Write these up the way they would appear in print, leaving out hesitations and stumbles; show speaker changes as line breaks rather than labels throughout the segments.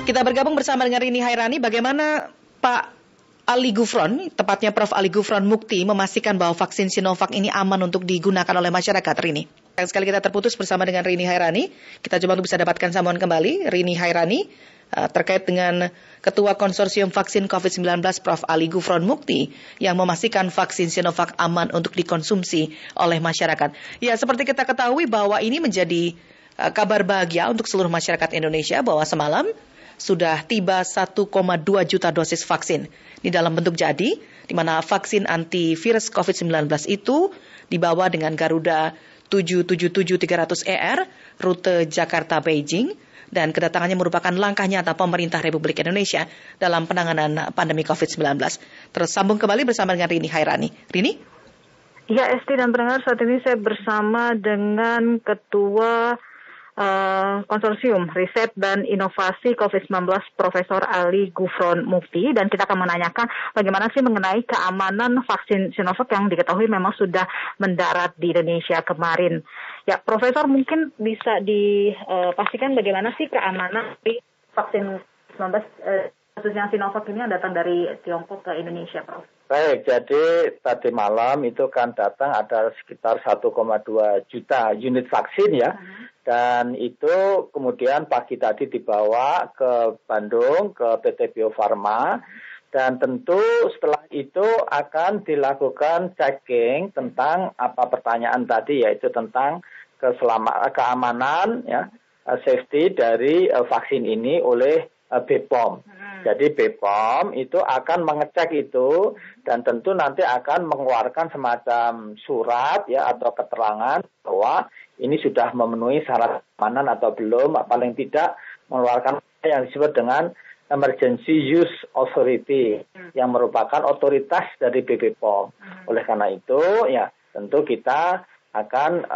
Kita bergabung bersama dengan Rini Hairani. Bagaimana Pak Ali Gufron, tepatnya Prof. Ali Gufron Mukti, memastikan bahwa vaksin Sinovac ini aman untuk digunakan oleh masyarakat, Rini? Yang sekali kita terputus bersama dengan Rini Hairani. Kita coba untuk bisa dapatkan sambungan kembali. Rini Hairani, terkait dengan Ketua Konsorsium Vaksin COVID-19 Prof. Ali Gufron Mukti yang memastikan vaksin Sinovac aman untuk dikonsumsi oleh masyarakat. Ya, seperti kita ketahui bahwa ini menjadi kabar bahagia untuk seluruh masyarakat Indonesia bahwa semalam sudah tiba 1,2 juta dosis vaksin di dalam bentuk jadi, di mana vaksin antivirus COVID-19 itu dibawa dengan Garuda 777-300ER rute Jakarta-Beijing, dan kedatangannya merupakan langkah nyata pemerintah Republik Indonesia dalam penanganan pandemi COVID-19. Terus sambung kembali bersama dengan Rini Hairani. Rini?
Ya, Esti dan pendengar, saat ini saya bersama dengan Ketua Konsorsium Riset dan Inovasi COVID-19 Profesor Ali Gufron Mukti, dan kita akan menanyakan bagaimana sih mengenai keamanan vaksin Sinovac yang diketahui memang sudah mendarat di Indonesia kemarin. Ya, Profesor, mungkin bisa dipastikan bagaimana sih keamanan di vaksin 19 khususnya Sinovac ini yang datang dari Tiongkok ke Indonesia, Prof?
Baik, jadi tadi malam itu kan datang ada sekitar 1,2 juta unit vaksin ya. Dan itu kemudian pagi tadi dibawa ke Bandung, ke PT Bio Farma. Dan tentu setelah itu akan dilakukan checking tentang apa pertanyaan tadi, yaitu tentang keamanan, ya, safety dari vaksin ini oleh BPOM. Jadi BPOM itu akan mengecek itu dan tentu nanti akan mengeluarkan semacam surat ya atau keterangan bahwa ini sudah memenuhi syarat keamanan atau belum, paling tidak mengeluarkan yang disebut dengan Emergency Use Authority yang merupakan otoritas dari BPOM. Oleh karena itu ya tentu kita akan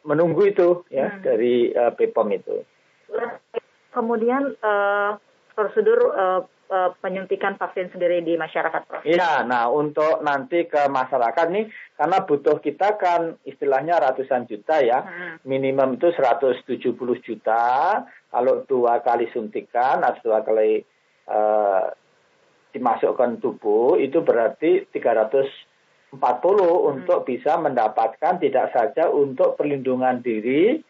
menunggu itu ya dari BPOM itu.
Kemudian prosedur penyuntikan vaksin sendiri di masyarakat, Prof?
Iya, nah untuk nanti ke masyarakat nih, karena butuh kita kan istilahnya ratusan juta ya, minimum itu 170 juta, kalau 2 kali suntikan atau 2 kali dimasukkan tubuh, itu berarti 340 untuk bisa mendapatkan tidak saja untuk perlindungan diri,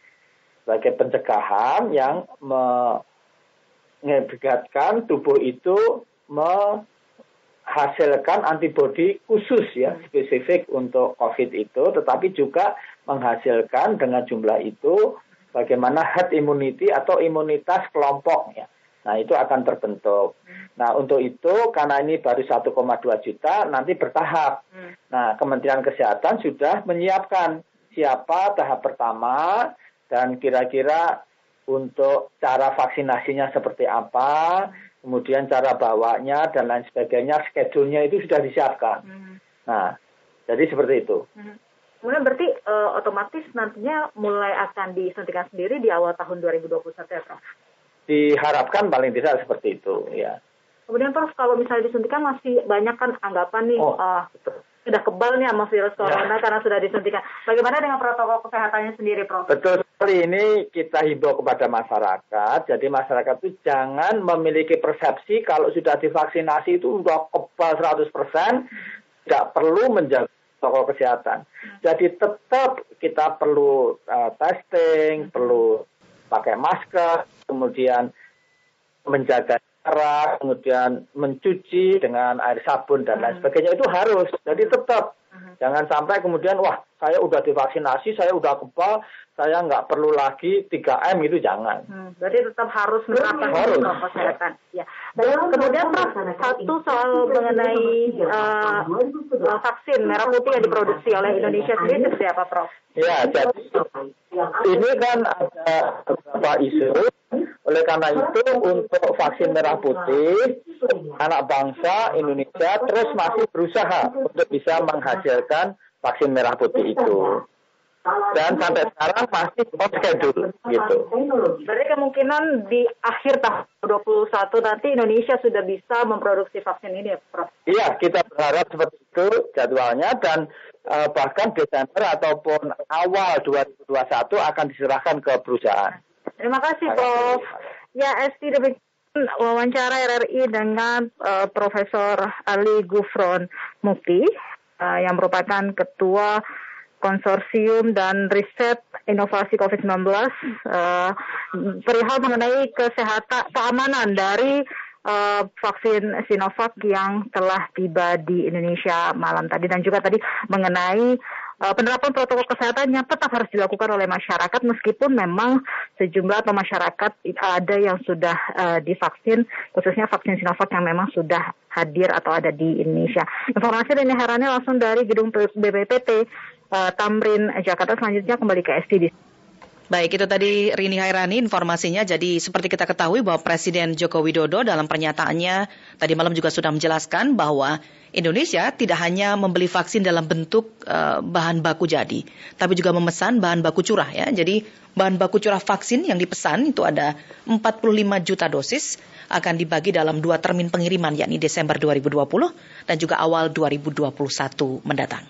sebagai pencegahan yang mengakibatkan tubuh itu menghasilkan antibodi khusus ya spesifik untuk COVID itu, tetapi juga menghasilkan dengan jumlah itu bagaimana herd immunity atau imunitas kelompoknya. Nah itu akan terbentuk. Nah untuk itu karena ini baru 1,2 juta nanti bertahap. Nah Kementerian Kesehatan sudah menyiapkan siapa tahap pertama dan kira-kira untuk cara vaksinasinya seperti apa, kemudian cara bawanya dan lain sebagainya, schedule-nya itu sudah disiapkan. Nah, jadi seperti itu.
Kemudian berarti otomatis nantinya mulai akan disuntikan sendiri di awal tahun 2021 ya, Prof?
Diharapkan paling tidak seperti itu, ya.
Kemudian, Prof, kalau misalnya disuntikan masih banyak kan anggapan nih, sudah kebal nih sama virus corona karena sudah disuntikan. Bagaimana dengan protokol kesehatannya sendiri, Prof?
Betul sekali, ini kita himbau kepada masyarakat. Jadi masyarakat itu jangan memiliki persepsi kalau sudah divaksinasi itu sudah kebal 100%, tidak perlu menjaga protokol kesehatan. Jadi tetap kita perlu testing, perlu pakai masker, kemudian menjaga jarak, kemudian mencuci dengan air sabun dan lain sebagainya, itu harus. Jadi tetap jangan sampai kemudian wah saya udah divaksinasi, saya udah kebal, saya nggak perlu lagi 3M itu jangan.
Berarti tetap harus menerapkan protokol kesehatan. Ya. Dan kemudian Prof, satu soal mengenai vaksin merah putih yang diproduksi oleh Indonesia sendiri seperti apa, Prof?
Ya, jadi ini kan ada beberapa isu. Oleh karena itu untuk vaksin merah putih, anak bangsa Indonesia terus masih berusaha untuk bisa menghasilkan vaksin merah putih itu. Dan sampai sekarang masih on schedule gitu.
Berarti kemungkinan di akhir tahun 2021 nanti Indonesia sudah bisa memproduksi vaksin ini ya, Prof?
Iya, kita berharap seperti itu jadwalnya dan bahkan Desember ataupun awal 2021 akan diserahkan ke perusahaan.
Terima kasih, Prof. Ya, Esti wawancara RRI dengan Profesor Ali Gufron Mukti yang merupakan Ketua Konsorsium dan Riset Inovasi COVID-19 perihal mengenai keamanan dari vaksin Sinovac yang telah tiba di Indonesia malam tadi, dan juga tadi mengenai penerapan protokol kesehatan yang tetap harus dilakukan oleh masyarakat meskipun memang sejumlah atau masyarakat ada yang sudah divaksin, khususnya vaksin Sinovac yang memang sudah hadir atau ada di Indonesia. Informasi Rini Hairani langsung dari gedung BPPT Tamrin, Jakarta. Selanjutnya kembali ke STD.
Baik, itu tadi Rini Hairani informasinya. Jadi seperti kita ketahui bahwa Presiden Joko Widodo dalam pernyataannya tadi malam juga sudah menjelaskan bahwa Indonesia tidak hanya membeli vaksin dalam bentuk bahan baku jadi, tapi juga memesan bahan baku curah ya. Jadi bahan baku curah vaksin yang dipesan itu ada 45 juta dosis, akan dibagi dalam 2 termin pengiriman, yakni Desember 2020 dan juga awal 2021 mendatang.